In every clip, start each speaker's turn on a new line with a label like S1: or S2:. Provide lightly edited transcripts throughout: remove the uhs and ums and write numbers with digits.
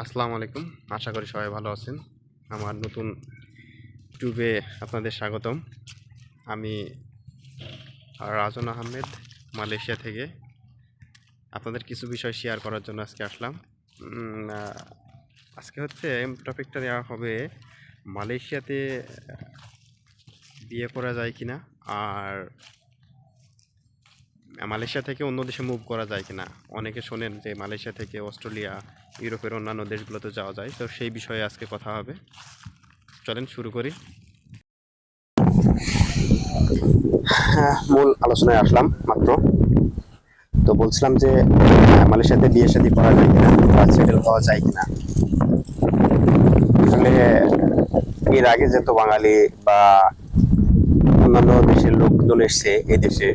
S1: আসসালামু আলাইকুম। আশা করি সবাই ভালো আছেন। আমার নতুন ইউটিউবে আপনাদের স্বাগতম। আমি রাজন আহমেদ, মালয়েশিয়া থেকে আপনাদের কিছু বিষয় শেয়ার করার জন্য আজকে আসলাম। আজকে হচ্ছে টপিকটা দেওয়া হবে মালয়েশিয়াতে বিয়ে করা যায় কিনা, আর মালয়েশিয়া থেকে অন্য দেশে মুভ করা যায় কিনা। অনেকে শোনেন যে মালয়েশিয়া থেকে অস্ট্রেলিয়া, ইউরোপের অন্যান্য দেশগুলোতে যাওয়া যায়, তো সেই বিষয়ে আজকে কথা হবে। চলেন শুরু করি। হ্যাঁ, মূল আলোচনায় আসলাম মাত্র। তো বলছিলাম যে মালয়েশিয়াতে বিয়ে শাদী করা যায় কিনা বা সেটেল হওয়া যায় কিনা। আসলে এর আগে যেহেতু বাঙালি বা অন্যান্য দেশের লোকজন এসছে এই দেশে,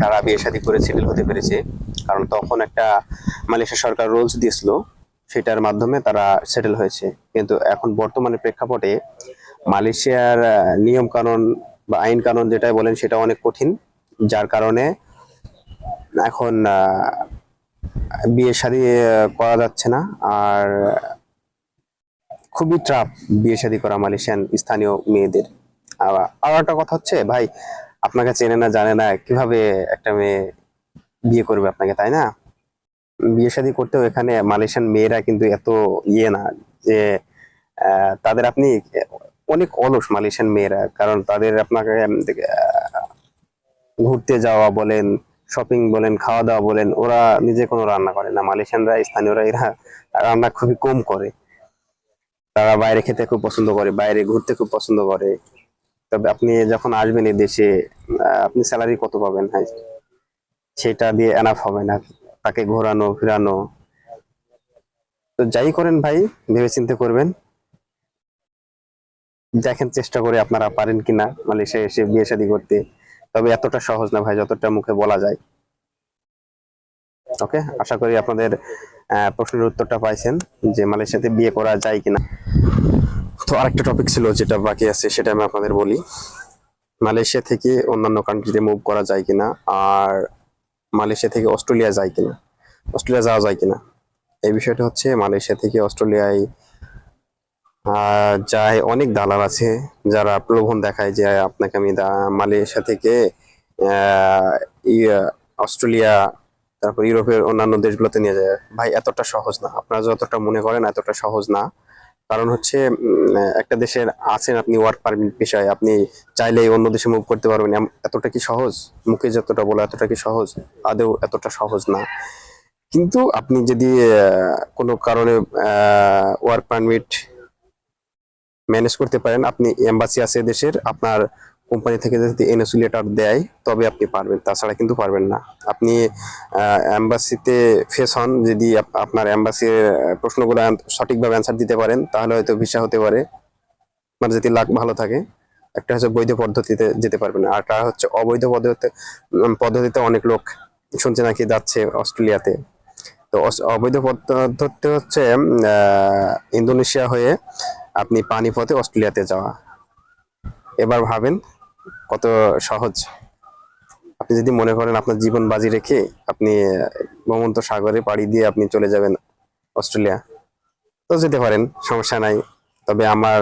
S1: তারা বিয়ে শাদী করে সেটেল হতে পেরেছে, কারণ তখন একটা মালয়েশিয়া সরকার রুলস দিয়েছিল, সেটার মাধ্যমে তারা সেটেল হয়েছে। কিন্তু এখন বর্তমানে প্রেক্ষাপটে মালয়েশিয়ার নিয়ম কানুন বা আইন কানুন যেটাই বলেন সেটা অনেক কঠিন, যার কারণে এখন বিয়ে শাদী করা যাচ্ছে না। আর খুবই ট্রাফ বিয়ে শাদী করা মালয়েশিয়ান স্থানীয় মেয়েদের। আর একটা কথা হচ্ছে ভাই, আপনাকে চেনে না জানে না, কিভাবে একটা মেয়ে বিয়ে করবে আপনাকে, তাই না? বিয়ে শাদী করতেও এখানে মালয়েশিয়ান মেয়েরা কিন্তু এত না যে তাদের আপনি অনেক অলস মালয়েশিয়ান মেয়েরা, কারণ তাদের আপনাকে ঘুরতে যাওয়া বলেন, শপিং বলেন, খাওয়া দাওয়া বলেন, ওরা নিজে কোনো রান্না করে না। মালয়েশিয়ানরা, স্থানীয়রা, এরা রান্না খুবই কম করে। তারা বাইরে খেতে খুব পছন্দ করে, বাইরে ঘুরতে খুব পছন্দ করে। তবে আপনি যখন আসবেন এই দেশে, আপনি স্যালারি কত পাবেন? হ্যাঁ, সেটা দিয়ে এনাফ হবে না তাকে ঘোরানো ফিরানো। তো যাই করেন ভাই, ভেবে চিন্তে করবেন, দেখেন চেষ্টা করে আপনারা পারেন কিনা মালয়েশিয়া এসে বিয়ে শাদী করতে। তবে এতটা সহজ না ভাই, যতটা মুখে বলা যায়। ওকে, আশা করি আপনাদের প্রশ্নের উত্তরটা পাইছেন যে মালয়েশিয়াতে বিয়ে করা যায় কিনা। তো আরেকটা টপিক ছিল যেটা বাকি আছে, সেটা আমি আপনাদের বলি। মালয়েশিয়া থেকে অন্যান্য কান্ট্রিতে মুভ করা যায় কিনা, আর মালয়েশিয়া থেকে অস্ট্রেলিয়া যায় কিনা, অস্ট্রেলিয়া যাওয়া যায় কিনা। এই বিষয়টা হচ্ছে, মালয়েশিয়া থেকে অস্ট্রেলিয়ায় যায় অনেক দালাল আছে, যারা প্রলোভন দেখায় যে আপনাকে আমি মালয়েশিয়া থেকে আহ, অস্ট্রেলিয়া, তারপর ইউরোপের অন্যান্য দেশগুলোতে নিয়ে যায়। ভাই এতটা সহজ না, আপনারা যতটা মনে করেন এতটা সহজ না। কারণ হচ্ছে একটা দেশের আছেন আপনি, ওয়ার্ক পারমিট বিষয়ে আপনি চাইলেই অন্য দেশে মুভ করতে পারবেন, এতটা কি সহজ? মুখে যতটা বলে এতটা কি সহজ? আদৌ এতটা সহজ না। কিন্তু আপনি যদি কোনো কারণে ওয়ার্ক পারমিট ম্যানেজ করতে পারেন, আপনি এম্বাসি আছে দেশের, আপনার কোম্পানি থেকে যদি এনওসি লেটার দেয় তবে আপনি পারবেন, তাছাড়া কিন্তু পারবেন না। আপনি এম্বাসিতে ফেস হন, যদি আপনার এম্বাসির প্রশ্নগুলো সঠিকভাবে অ্যান্সার দিতে পারেন, তাহলে হয়তো ভিসা হতে পারে, আপনার যদি লাক ভালো থাকে। একটা হচ্ছে বৈধ পদ্ধতিতে যেতে পারবেন, আর একটা হচ্ছে অবৈধ পদ্ধতিতে অনেক লোক শুনছে নাকি যাচ্ছে অস্ট্রেলিয়াতে। তো অবৈধ পদ্ধতি হচ্ছে ইন্দোনেশিয়া হয়ে আপনি পানিপথে অস্ট্রেলিয়াতে যাওয়া। এবার ভাবেন কত সহজ। আপনি যদি মনে করেন আপনার জীবন বাজি রেখে আপনি ভূমন্ত সাগরে পাড়ি দিয়ে আপনি চলে যাবেন অস্ট্রেলিয়া, তো যেতে পারেন, সমস্যা নাই। তবে আমার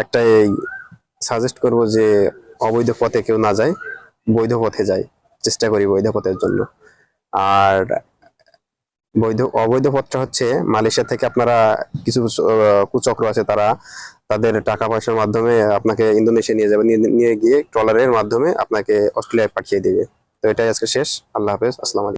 S1: একটাই সাজেস্ট করব যে অবৈধ পথে কেউ না যায়, বৈধ পথে যায়, চেষ্টা করি বৈধ পথের জন্য। আর অবৈধ পথটা হচ্ছে মালয়েশিয়া থেকে আপনারা কিছু কুচক্র আছে, তারা তাদের টাকা পয়সার মাধ্যমে আপনাকে ইন্দোনেশিয়া নিয়ে যাবে, নিয়ে গিয়ে ট্রলারের মাধ্যমে আপনাকে অস্ট্রেলিয়ায় পাঠিয়ে দিবে। তো এটাই আজকে শেষ। আল্লাহ হাফেজ, আসসালামু আলাইকুম।